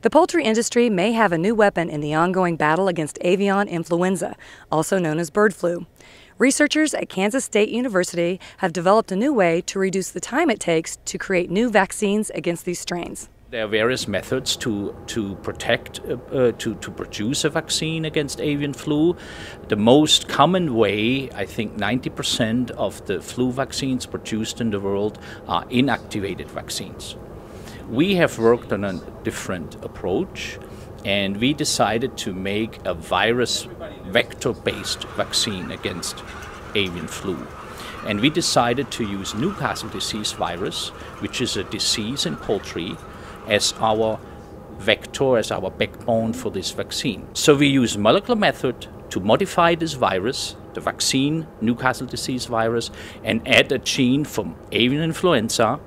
The poultry industry may have a new weapon in the ongoing battle against avian influenza, also known as bird flu. Researchers at Kansas State University have developed a new way to reduce the time it takes to create new vaccines against these strains. There are various methods to produce a vaccine against avian flu. The most common way, I think 90% of the flu vaccines produced in the world are inactivated vaccines. We have worked on a different approach, and we decided to make a virus vector-based vaccine against avian flu. And we decided to use Newcastle disease virus, which is a disease in poultry, as our vector, as our backbone for this vaccine. So we use molecular method to modify this virus, the vaccine, Newcastle disease virus, and add a gene from avian influenza.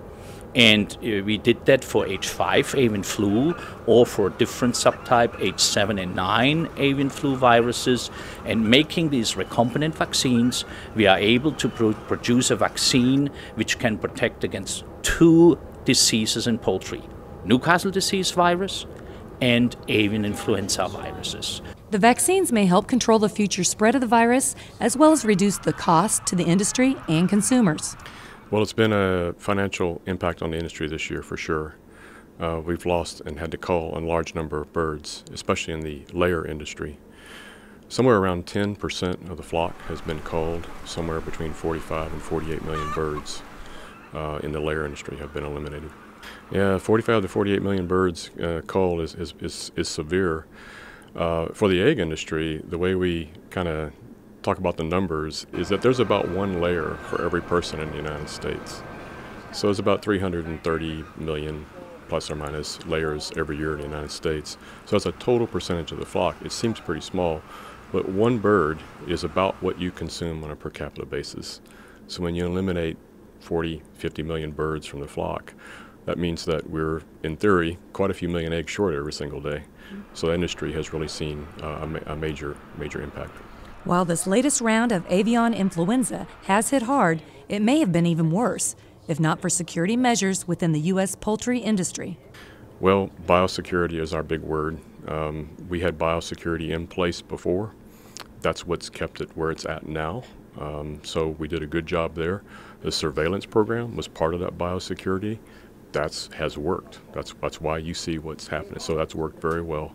And we did that for H5 avian flu, or for a different subtype, H7 and 9 avian flu viruses. And making these recombinant vaccines, we are able to produce a vaccine which can protect against two diseases in poultry: Newcastle disease virus and avian influenza viruses. The vaccines may help control the future spread of the virus, as well as reduce the cost to the industry and consumers. Well, it's been a financial impact on the industry this year for sure. We've lost and had to cull a large number of birds, especially in the layer industry. Somewhere around 10% of the flock has been culled. Somewhere between 45 and 48 million birds in the layer industry have been eliminated. Yeah, 45 to 48 million birds culled is severe. For the egg industry, the way we kind of talk about the numbers is that there's about one layer for every person in the United States. So it's about 330 million plus or minus layers every year in the United States. So as a total percentage of the flock, it seems pretty small, but one bird is about what you consume on a per capita basis. So when you eliminate 40, 50 million birds from the flock, that means that we're, in theory, quite a few million eggs short every single day. So the industry has really seen a major impact. While this latest round of avian influenza has hit hard, it may have been even worse, if not for security measures within the U.S. poultry industry. Well, biosecurity is our big word. We had biosecurity in place before. That's what's kept it where it's at now. So we did a good job there. The surveillance program was part of that biosecurity. That has worked. That's why you see what's happening. So that's worked very well.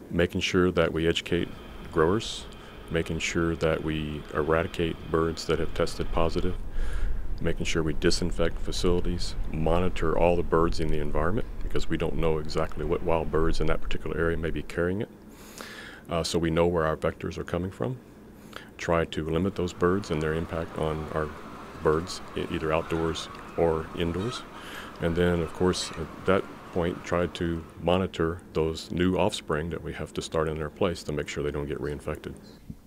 Making sure that we educate growers, making sure that we eradicate birds that have tested positive, making sure we disinfect facilities, monitor all the birds in the environment, because we don't know exactly what wild birds in that particular area may be carrying it. So we know where our vectors are coming from. Try to limit those birds and their impact on our birds, either outdoors or indoors. And then, of course, at that point, try to monitor those new offspring that we have to start in their place to make sure they don't get reinfected.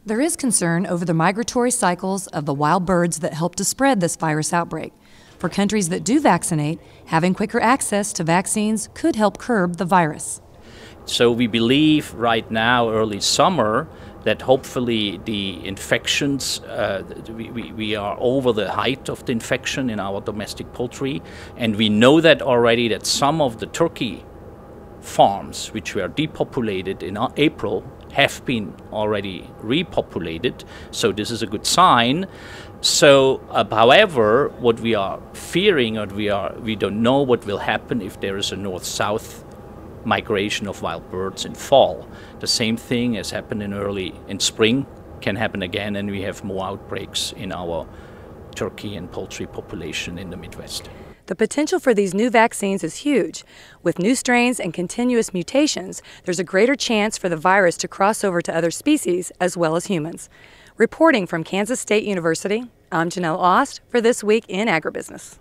There is concern over the migratory cycles of the wild birds that help to spread this virus outbreak. For countries that do vaccinate, having quicker access to vaccines could help curb the virus. So we believe right now, early summer, that hopefully the infections, we are over the height of the infection in our domestic poultry. And we know that already that some of the turkey farms, which were depopulated in April, have been already repopulated. So this is a good sign. So, however, what we are fearing, or we don't know what will happen if there is a north-south migration of wild birds in fall. The same thing has happened in spring can happen again, and we have more outbreaks in our turkey and poultry population in the Midwest. The potential for these new vaccines is huge. With new strains and continuous mutations, there's a greater chance for the virus to cross over to other species as well as humans. Reporting from Kansas State University, I'm Janelle Ost for This Week in Agribusiness.